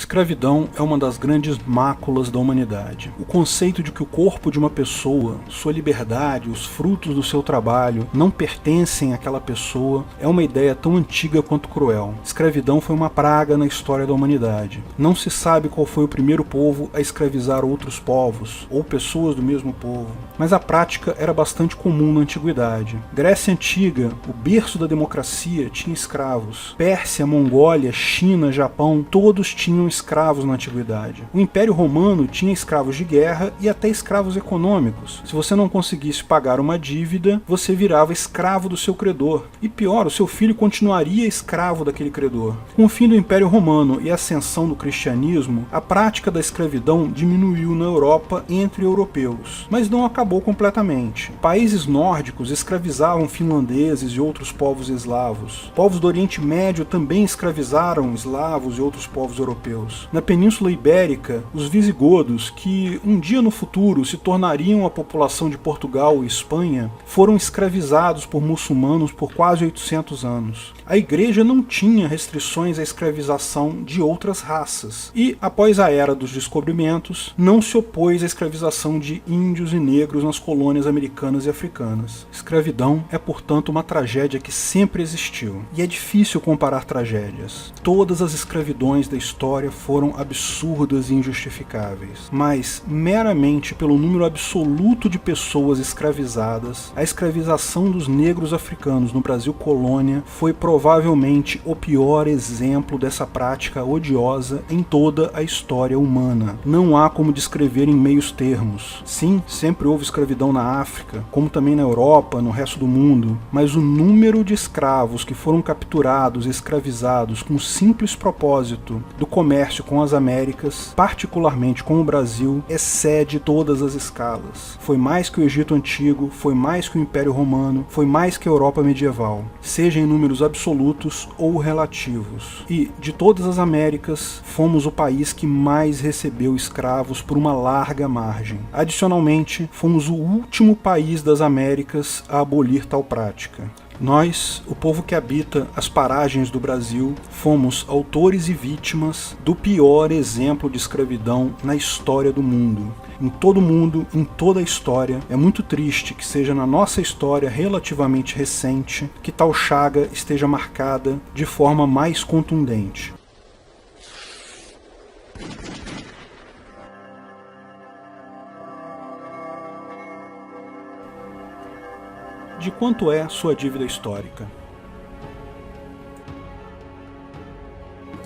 Escravidão é uma das grandes máculas da humanidade. O conceito de que o corpo de uma pessoa, sua liberdade, os frutos do seu trabalho não pertencem àquela pessoa é uma ideia tão antiga quanto cruel. Escravidão foi uma praga na história da humanidade. Não se sabe qual foi o primeiro povo a escravizar outros povos, ou pessoas do mesmo povo, mas a prática era bastante comum na antiguidade. Grécia Antiga, o berço da democracia, tinha escravos. Pérsia, Mongólia, China, Japão, todos tinham escravos na antiguidade. O Império Romano tinha escravos de guerra e até escravos econômicos. Se você não conseguisse pagar uma dívida, você virava escravo do seu credor. E pior, o seu filho continuaria escravo daquele credor. Com o fim do Império Romano e a ascensão do cristianismo, a prática da escravidão diminuiu na Europa entre europeus, mas não acabou completamente. Países nórdicos escravizavam finlandeses e outros povos eslavos. Povos do Oriente Médio também escravizaram eslavos e outros povos europeus. Na Península Ibérica, os visigodos, que um dia no futuro se tornariam a população de Portugal e Espanha, foram escravizados por muçulmanos por quase 800 anos. A igreja não tinha restrições à escravização de outras raças, e, após a Era dos Descobrimentos, não se opôs à escravização de índios e negros nas colônias americanas e africanas. Escravidão é, portanto, uma tragédia que sempre existiu, e é difícil comparar tragédias. Todas as escravidões da história foram absurdas e injustificáveis, mas, meramente pelo número absoluto de pessoas escravizadas, a escravização dos negros africanos no Brasil colônia foi provavelmente o pior exemplo dessa prática odiosa em toda a história humana. Não há como descrever em meios termos. Sim, sempre houve escravidão na África, como também na Europa, no resto do mundo, mas o número de escravos que foram capturados e escravizados com o simples propósito do comércio com as Américas, particularmente com o Brasil, excede todas as escalas. Foi mais que o Egito Antigo, foi mais que o Império Romano, foi mais que a Europa medieval, seja em números absolutos ou relativos. E, de todas as Américas, fomos o país que mais recebeu escravos por uma larga margem. Adicionalmente, fomos o último país das Américas a abolir tal prática. Nós, o povo que habita as paragens do Brasil, fomos autores e vítimas do pior exemplo de escravidão na história do mundo. Em todo o mundo, em toda a história, é muito triste que seja na nossa história relativamente recente que tal chaga esteja marcada de forma mais contundente. De quanto é sua dívida histórica?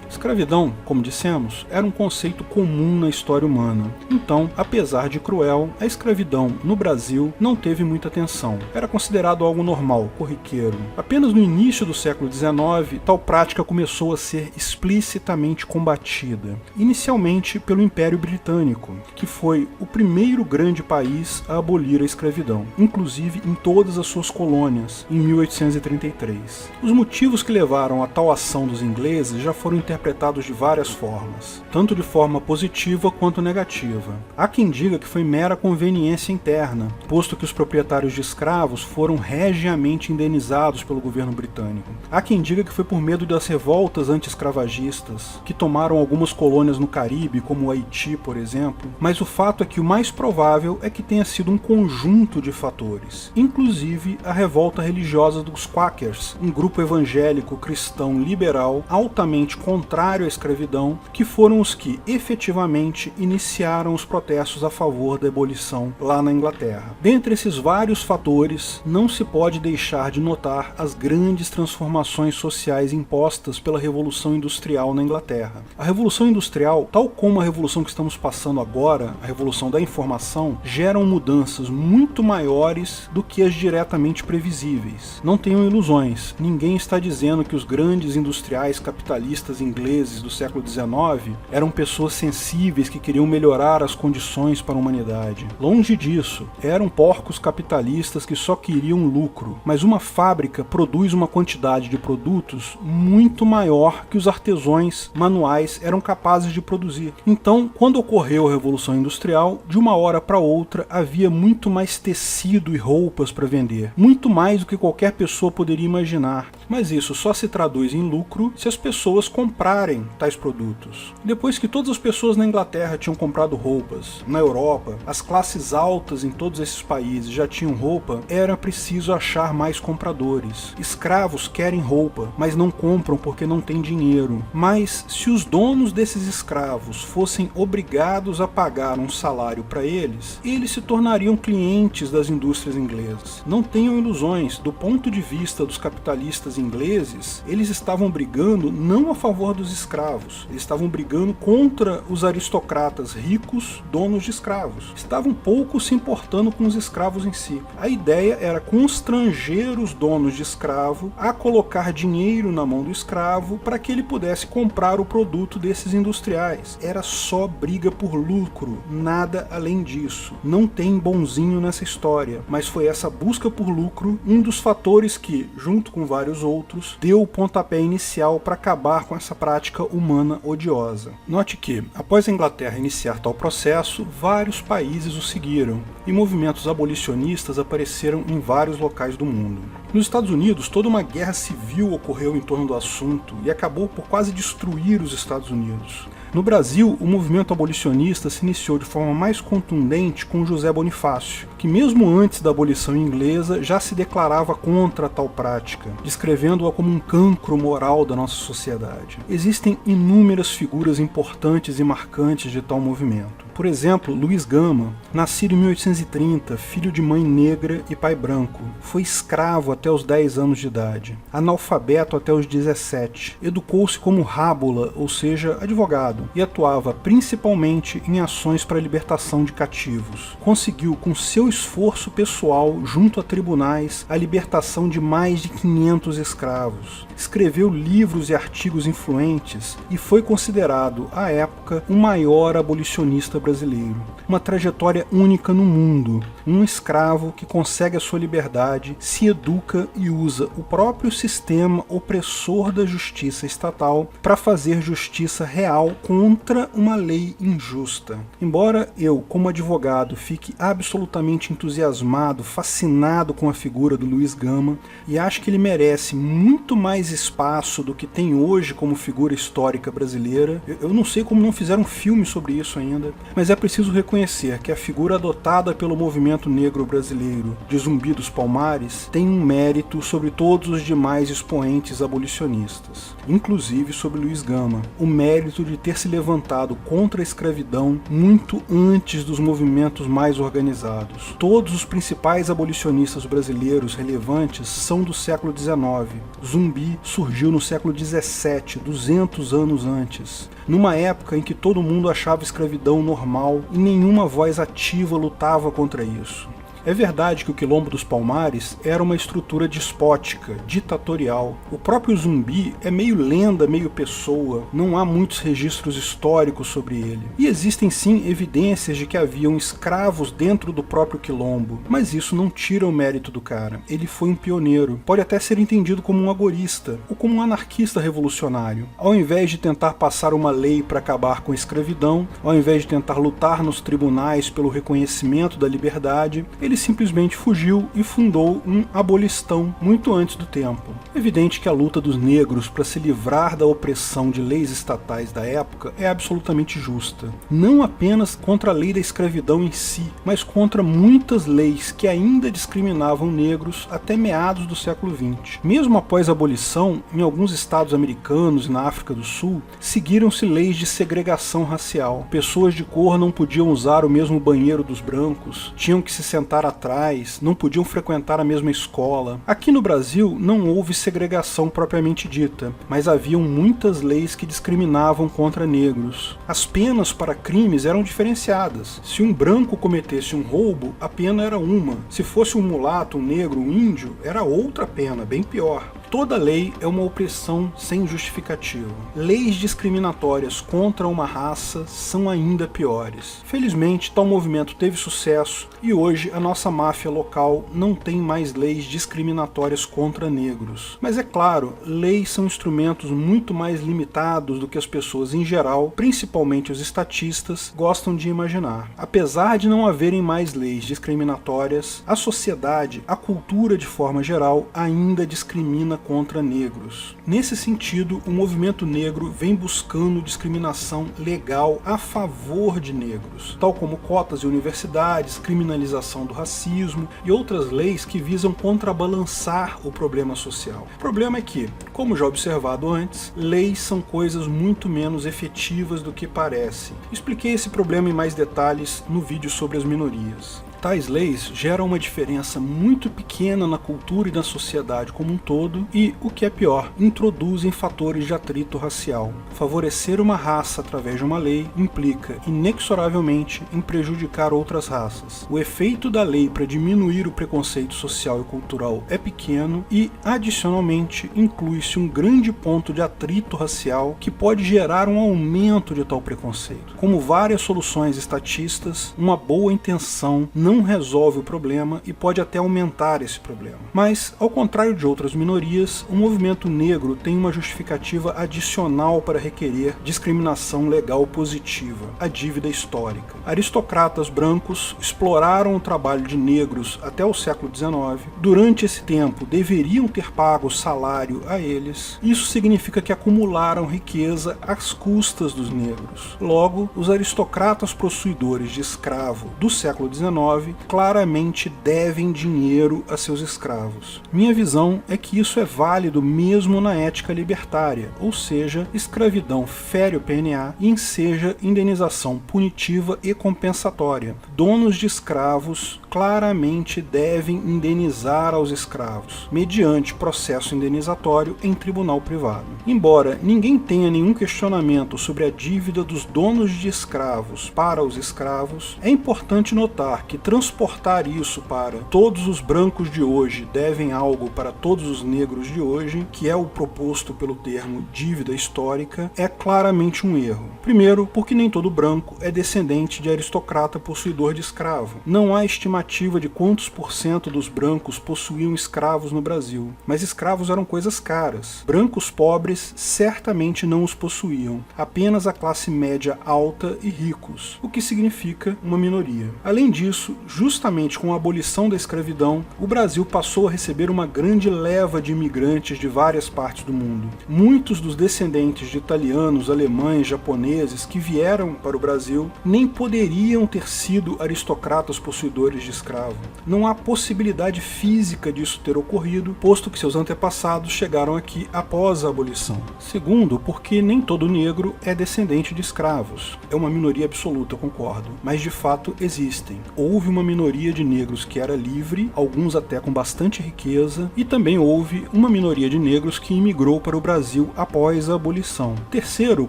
Escravidão, como dissemos, era um conceito comum na história humana. Então, apesar de cruel, a escravidão no Brasil não teve muita atenção. Era considerado algo normal, corriqueiro. Apenas no início do século XIX, tal prática começou a ser explicitamente combatida. Inicialmente pelo Império Britânico, que foi o primeiro grande país a abolir a escravidão, inclusive em todas as suas colônias, em 1833. Os motivos que levaram a tal ação dos ingleses já foram interpretados de várias formas, tanto de forma positiva quanto negativa. Há quem diga que foi mera conveniência interna, posto que os proprietários de escravos foram regiamente indenizados pelo governo britânico. Há quem diga que foi por medo das revoltas anti-escravagistas, que tomaram algumas colônias no Caribe, como o Haiti, por exemplo, mas o fato é que o mais provável é que tenha sido um conjunto de fatores, inclusive a revolta religiosa dos Quakers, um grupo evangélico cristão liberal altamente contrário à escravidão, que foram os que efetivamente iniciaram os protestos a favor da abolição lá na Inglaterra. Dentre esses vários fatores, não se pode deixar de notar as grandes transformações sociais impostas pela Revolução Industrial na Inglaterra. A Revolução Industrial, tal como a revolução que estamos passando agora, a Revolução da Informação, geram mudanças muito maiores do que as diretamente previsíveis. Não tenham ilusões, ninguém está dizendo que os grandes industriais capitalistas ingleses do século XIX eram pessoas sensíveis que queriam melhorar as condições para a humanidade. Longe disso, eram porcos capitalistas que só queriam lucro, mas uma fábrica produz uma quantidade de produtos muito maior que os artesãos manuais eram capazes de produzir. Então, quando ocorreu a Revolução Industrial, de uma hora para outra havia muito mais tecido e roupas para vender, muito mais do que qualquer pessoa poderia imaginar. mas isso só se traduz em lucro se as pessoas comprarem tais produtos. Depois que todas as pessoas na Inglaterra tinham comprado roupas, na Europa, as classes altas em todos esses países já tinham roupa, era preciso achar mais compradores. Escravos querem roupa, mas não compram porque não têm dinheiro. Mas se os donos desses escravos fossem obrigados a pagar um salário para eles, eles se tornariam clientes das indústrias inglesas. Não tenham ilusões, do ponto de vista dos capitalistas ingleses, eles estavam brigando não a favor dos escravos, eles estavam brigando contra os aristocratas ricos, donos de escravos. Estavam pouco se importando com os escravos em si. A ideia era constranger os donos de escravo a colocar dinheiro na mão do escravo para que ele pudesse comprar o produto desses industriais. Era só briga por lucro, nada além disso. Não tem bonzinho nessa história, mas foi essa busca por lucro um dos fatores que, junto com vários outros, deu o pontapé inicial para acabar com essa prática humana odiosa. Note que, após a Inglaterra iniciar tal processo, vários países o seguiram, e movimentos abolicionistas apareceram em vários locais do mundo. Nos Estados Unidos, toda uma guerra civil ocorreu em torno do assunto e acabou por quase destruir os Estados Unidos. No Brasil, o movimento abolicionista se iniciou de forma mais contundente com José Bonifácio, que mesmo antes da abolição inglesa já se declarava contra tal prática, descrevendo-a como um cancro moral da nossa sociedade. Existem inúmeras figuras importantes e marcantes de tal movimento. Por exemplo, Luiz Gama, nascido em 1830, filho de mãe negra e pai branco, foi escravo até os 10 anos de idade, analfabeto até os 17, educou-se como rábula, ou seja, advogado, e atuava principalmente em ações para a libertação de cativos. Conseguiu, com seu esforço pessoal, junto a tribunais, a libertação de mais de 500 escravos. Escreveu livros e artigos influentes e foi considerado, à época, o maior abolicionista brasileiro. Uma trajetória única no mundo. Um escravo que consegue a sua liberdade, se educa e usa o próprio sistema opressor da justiça estatal para fazer justiça real contra uma lei injusta. Embora eu, como advogado, fique absolutamente entusiasmado, fascinado com a figura do Luiz Gama e acho que ele merece muito mais espaço do que tem hoje como figura histórica brasileira. Eu não sei como não fizeram um filme sobre isso ainda, mas é preciso reconhecer que a figura adotada pelo movimento negro brasileiro de Zumbi dos Palmares tem um mérito sobre todos os demais expoentes abolicionistas, inclusive sobre Luiz Gama, o mérito de ter se levantado contra a escravidão muito antes dos movimentos mais organizados. Todos os principais abolicionistas brasileiros relevantes são do século XIX. Zumbi surgiu no século XVII, 200 anos antes, numa época em que todo mundo achava escravidão normal e nenhuma voz ativa lutava contra isso. É verdade que o Quilombo dos Palmares era uma estrutura despótica, ditatorial. O próprio Zumbi é meio lenda, meio pessoa, não há muitos registros históricos sobre ele. E existem sim evidências de que haviam escravos dentro do próprio Quilombo, mas isso não tira o mérito do cara. Ele foi um pioneiro, pode até ser entendido como um agorista, ou como um anarquista revolucionário. Ao invés de tentar passar uma lei para acabar com a escravidão, ao invés de tentar lutar nos tribunais pelo reconhecimento da liberdade, ele simplesmente fugiu e fundou um abolistão muito antes do tempo. É evidente que a luta dos negros para se livrar da opressão de leis estatais da época é absolutamente justa. Não apenas contra a lei da escravidão em si, mas contra muitas leis que ainda discriminavam negros até meados do século XX. Mesmo após a abolição, em alguns estados americanos e na África do Sul, seguiram-se leis de segregação racial. Pessoas de cor não podiam usar o mesmo banheiro dos brancos, tinham que se sentar atrás, não podiam frequentar a mesma escola. Aqui no Brasil não houve segregação propriamente dita, mas haviam muitas leis que discriminavam contra negros. As penas para crimes eram diferenciadas. Se um branco cometesse um roubo, a pena era uma. Se fosse um mulato, um negro, um índio, era outra pena, bem pior. Toda lei é uma opressão sem justificativa. Leis discriminatórias contra uma raça são ainda piores. Felizmente, tal movimento teve sucesso e hoje a nossa máfia local não tem mais leis discriminatórias contra negros. Mas é claro, leis são instrumentos muito mais limitados do que as pessoas em geral, principalmente os estatistas, gostam de imaginar. Apesar de não haverem mais leis discriminatórias, a sociedade, a cultura de forma geral, ainda discrimina contra negros. Nesse sentido, o movimento negro vem buscando discriminação legal a favor de negros, tal como cotas em universidades, criminalização do racismo e outras leis que visam contrabalançar o problema social. O problema é que, como já observado antes, leis são coisas muito menos efetivas do que parece. Expliquei esse problema em mais detalhes no vídeo sobre as minorias. Tais leis geram uma diferença muito pequena na cultura e na sociedade como um todo e, o que é pior, introduzem fatores de atrito racial. Favorecer uma raça através de uma lei implica, inexoravelmente, em prejudicar outras raças. O efeito da lei para diminuir o preconceito social e cultural é pequeno e, adicionalmente, inclui-se um grande ponto de atrito racial que pode gerar um aumento de tal preconceito. Como várias soluções estatistas, uma boa intenção não resolve o problema e pode até aumentar esse problema. Mas, ao contrário de outras minorias, o movimento negro tem uma justificativa adicional para requerer discriminação legal positiva, a dívida histórica. Aristocratas brancos exploraram o trabalho de negros até o século XIX. Durante esse tempo, deveriam ter pago salário a eles. Isso significa que acumularam riqueza às custas dos negros. Logo, os aristocratas possuidores de escravo do século XIX claramente devem dinheiro a seus escravos. Minha visão é que isso é válido mesmo na ética libertária, ou seja, escravidão fere o PNA e enseja indenização punitiva e compensatória. Donos de escravos claramente devem indenizar aos escravos, mediante processo indenizatório em tribunal privado. Embora ninguém tenha nenhum questionamento sobre a dívida dos donos de escravos para os escravos, é importante notar que transportar isso para todos os brancos de hoje devem algo para todos os negros de hoje, que é o proposto pelo termo dívida histórica, é claramente um erro. Primeiro, porque nem todo branco é descendente de aristocrata possuidor de escravo. Não há estimativa de quantos % dos brancos possuíam escravos no Brasil, mas escravos eram coisas caras. Brancos pobres certamente não os possuíam, apenas a classe média alta e ricos, o que significa uma minoria. Além disso, justamente com a abolição da escravidão, o Brasil passou a receber uma grande leva de imigrantes de várias partes do mundo. Muitos dos descendentes de italianos, alemães, japoneses que vieram para o Brasil nem poderiam ter sido aristocratas possuidores de escravo. Não há possibilidade física disso ter ocorrido, posto que seus antepassados chegaram aqui após a abolição. Segundo, porque nem todo negro é descendente de escravos. É uma minoria absoluta, eu concordo, mas de fato existem. Houve uma minoria de negros que era livre, alguns até com bastante riqueza, e também houve uma minoria de negros que imigrou para o Brasil após a abolição. Terceiro,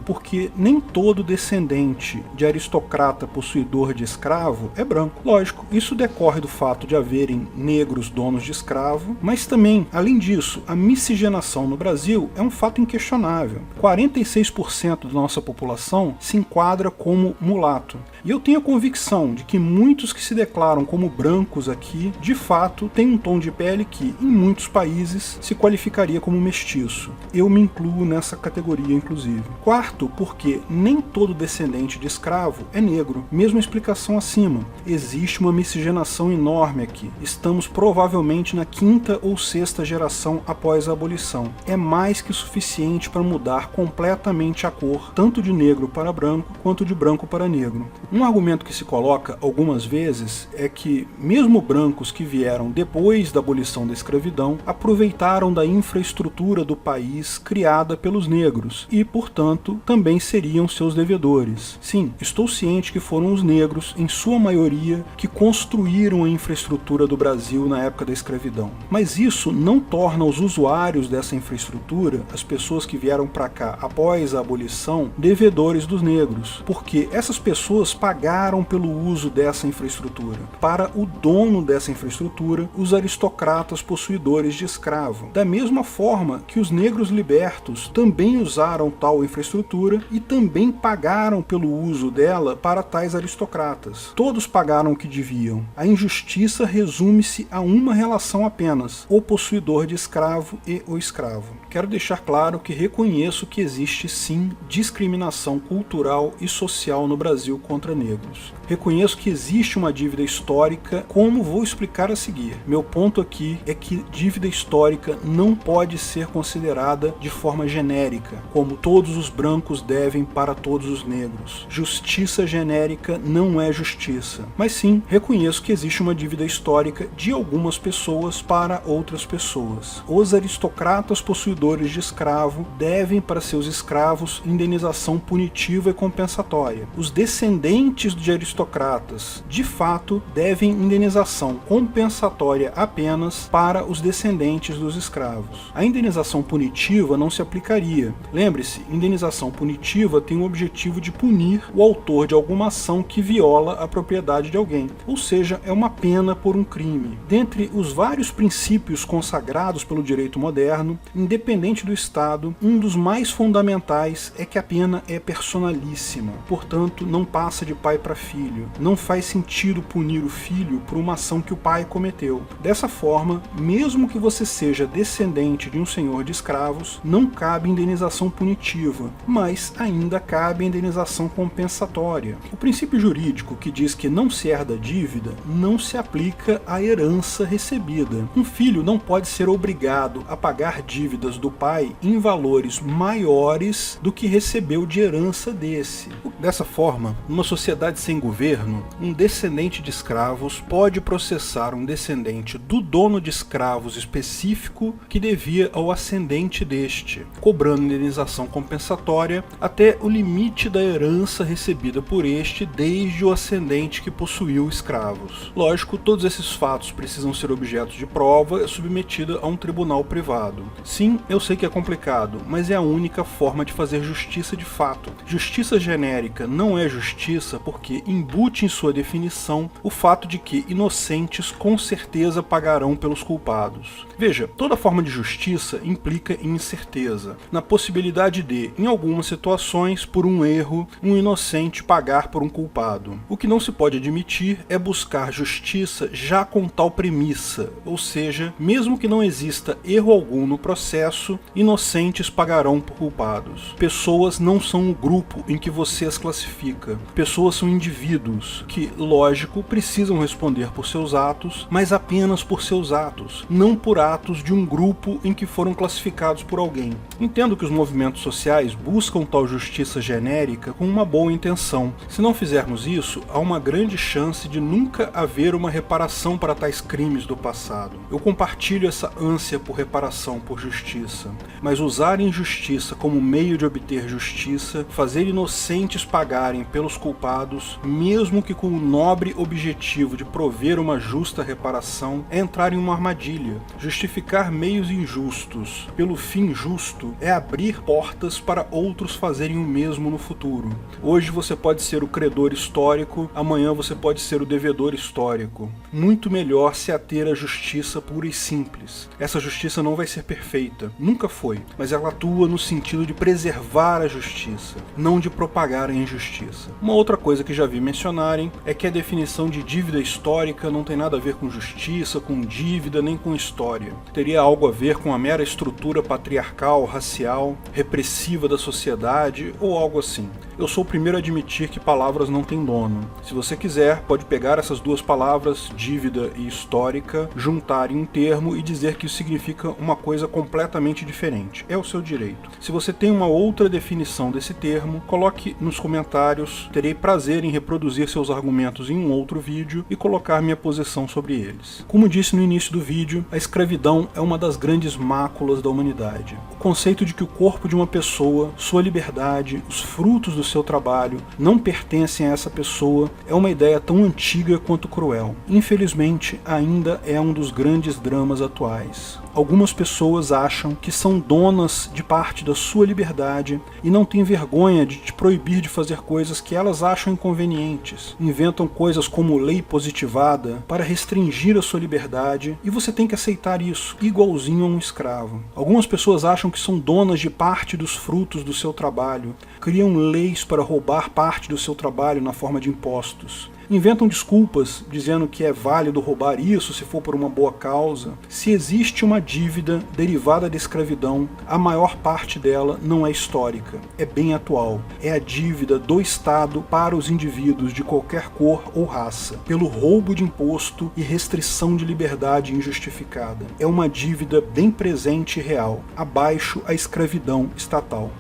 porque nem todo descendente de aristocrata possuidor de escravo é branco. Lógico, isso decorre do fato de haverem negros donos de escravo, mas também, além disso, a miscigenação no Brasil é um fato inquestionável. 46% da nossa população se enquadra como mulato. E eu tenho a convicção de que muitos que se declaram como brancos aqui, de fato, têm um tom de pele que, em muitos países, se qualificaria como mestiço. Eu me incluo nessa categoria, inclusive. Quarto, porque nem todo descendente de escravo é negro. Mesma explicação acima. Existe uma miscigenação enorme aqui. Estamos provavelmente na 5ª ou 6ª geração após a abolição. É mais que suficiente para mudar completamente a cor, tanto de negro para branco, quanto de branco para negro. Um argumento que se coloca algumas vezes é que, mesmo brancos que vieram depois da abolição da escravidão, aproveitaram da infraestrutura do país criada pelos negros e, portanto, também seriam seus devedores. Sim, estou ciente que foram os negros, em sua maioria, que construíram a infraestrutura do Brasil na época da escravidão. Mas isso não torna os usuários dessa infraestrutura, as pessoas que vieram para cá após a abolição, devedores dos negros, porque essas pessoas pagaram pelo uso dessa infraestrutura. Para o dono dessa infraestrutura, os aristocratas possuidores de escravo. Da mesma forma que os negros libertos também usaram tal infraestrutura e também pagaram pelo uso dela para tais aristocratas. Todos pagaram o que deviam. A injustiça resume-se a uma relação apenas: o possuidor de escravo e o escravo. Quero deixar claro que reconheço que existe sim discriminação cultural e social no Brasil contra negros. Reconheço que existe uma dívida histórica, como vou explicar a seguir. Meu ponto aqui é que dívida histórica não pode ser considerada de forma genérica, como todos os brancos devem para todos os negros. Justiça genérica não é justiça. Mas sim, reconheço que existe uma dívida histórica de algumas pessoas para outras pessoas. Os aristocratas possuidores de escravo devem para seus escravos indenização punitiva e compensatória. Os descendentes de aristocratas, de fato, devem indenização compensatória apenas para os descendentes dos escravos. A indenização punitiva não se aplicaria. Lembre-se, indenização punitiva tem o objetivo de punir o autor de alguma ação que viola a propriedade de alguém, ou seja, é uma pena por um crime. Dentre os vários princípios consagrados pelo direito moderno, independente do Estado, um dos mais fundamentais é que a pena é personalíssima, portanto não passa de pai para filho. Não faz sentido punir o filho por uma ação que o pai cometeu. Dessa forma, mesmo que você seja descendente de um senhor de escravos, não cabe indenização punitiva, mas ainda cabe indenização compensatória. O princípio jurídico que diz que não se herda dívida não se aplica à herança recebida. Um filho não pode ser obrigado a pagar dívidas do pai em valores maiores do que recebeu de herança desse. Dessa forma, numa sociedade sem governo, um descendente de escravos pode processar um descendente do dono de escravos específico que devia ao ascendente deste, cobrando indenização compensatória até o limite da herança recebida por este desde o ascendente que possuiu escravos. Lógico, todos esses fatos precisam ser objetos de prova submetida a um tribunal privado. Sim, eu sei que é complicado, mas é a única forma de fazer justiça de fato. Justiça genérica não é justiça porque embute em sua definição o fato de que inocentes com certeza pagarão pelos culpados. Veja, toda forma de justiça implica em incerteza, na possibilidade de, em algumas situações, por um erro, um inocente pagar por um culpado. O que não se pode admitir é buscar justiça já com tal premissa, ou seja, mesmo que não exista erro algum no processo, inocentes pagarão por culpados. Pessoas não são o grupo em que você as classifica. Pessoas são indivíduos que, lógico, precisam responder por seus atos, mas apenas por seus atos, não por atos de um grupo em que foram classificados por alguém. Entendo que os movimentos sociais buscam tal justiça genérica com uma boa intenção. Se não fizermos isso, há uma grande chance de nunca haver uma reparação para tais crimes do passado. Eu compartilho essa ânsia por reparação, por justiça, mas usar injustiça como meio de obter justiça, fazer inocentes pagarem pelos culpados, mesmo que com o nobre objetivo de prover uma justa reparação, é entrar em uma armadilha. Justificar meios injustos pelo fim justo é abrir portas para outros fazerem o mesmo no futuro. Hoje você pode ser o credor histórico, amanhã você pode ser o devedor histórico. Muito melhor se ater à justiça pura e simples. Essa justiça não vai ser perfeita, nunca foi, mas ela atua no sentido de preservar a justiça, não de propagar a injustiça. Uma outra coisa que já vi mencionarem é que a definição de dívida histórica não tem nada a ver com justiça, com dívida, nem com história. Teria algo a ver com a mera estrutura patriarcal, racial, repressiva da sociedade ou algo assim. Eu sou o primeiro a admitir que palavras não têm dono. Se você quiser, pode pegar essas duas palavras, dívida e histórica, juntar em um termo e dizer que isso significa uma coisa completamente diferente. É o seu direito. Se você tem uma outra definição desse termo, coloque nos comentários. Terei prazer em reproduzir seus argumentos em um outro vídeo e colocar minha posição sobre eles. Como disse no início do vídeo, a escravidão é uma das grandes máculas da humanidade. O conceito de que o corpo de uma pessoa, sua liberdade, os frutos do seu trabalho não pertencem a essa pessoa é uma ideia tão antiga quanto cruel. Infelizmente, ainda é um dos grandes dramas atuais. Algumas pessoas acham que são donas de parte da sua liberdade e não têm vergonha de te proibir de fazer coisas que elas acham inconvenientes. Inventam coisas como lei positivada para restringir a sua liberdade e você tem que aceitar isso, igualzinho a um escravo. Algumas pessoas acham que são donas de parte dos frutos do seu trabalho, criam leis para roubar parte do seu trabalho na forma de impostos. Inventam desculpas dizendo que é válido roubar isso se for por uma boa causa. Se existe uma dívida derivada da escravidão, a maior parte dela não é histórica, é bem atual. É a dívida do Estado para os indivíduos de qualquer cor ou raça, pelo roubo de imposto e restrição de liberdade injustificada. É uma dívida bem presente e real, abaixo a escravidão estatal.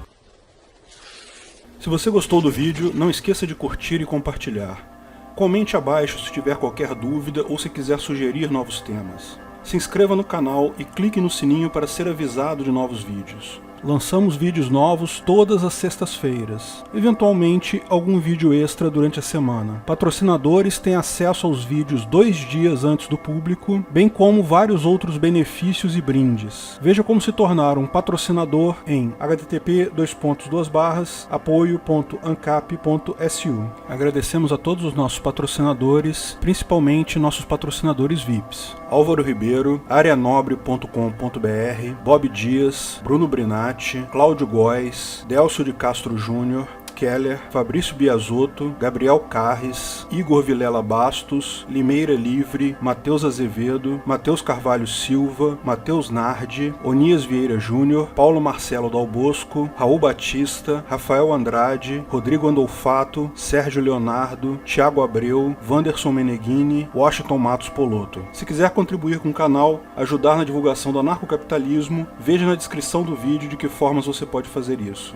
Se você gostou do vídeo, não esqueça de curtir e compartilhar. Comente abaixo se tiver qualquer dúvida ou se quiser sugerir novos temas. Se inscreva no canal e clique no sininho para ser avisado de novos vídeos. Lançamos vídeos novos todas as sextas-feiras, eventualmente algum vídeo extra durante a semana. Patrocinadores têm acesso aos vídeos 2 dias antes do público, bem como vários outros benefícios e brindes. Veja como se tornar um patrocinador em http://apoio.ancap.su. Agradecemos a todos os nossos patrocinadores, principalmente nossos patrocinadores VIPs. Álvaro Ribeiro, areanobre.com.br, Bob Dias, Bruno Brinatti, Cláudio Góes, Delcio de Castro Júnior, Keller, Fabrício Biasotto, Gabriel Carres, Igor Vilela Bastos, Limeira Livre, Matheus Azevedo, Matheus Carvalho Silva, Matheus Nardi, Onias Vieira Júnior, Paulo Marcelo Dal Bosco, Raul Batista, Rafael Andrade, Rodrigo Andolfato, Sérgio Leonardo, Thiago Abreu, Wanderson Meneghini, Washington Matos Poloto. Se quiser contribuir com o canal, ajudar na divulgação do anarcocapitalismo, veja na descrição do vídeo de que formas você pode fazer isso.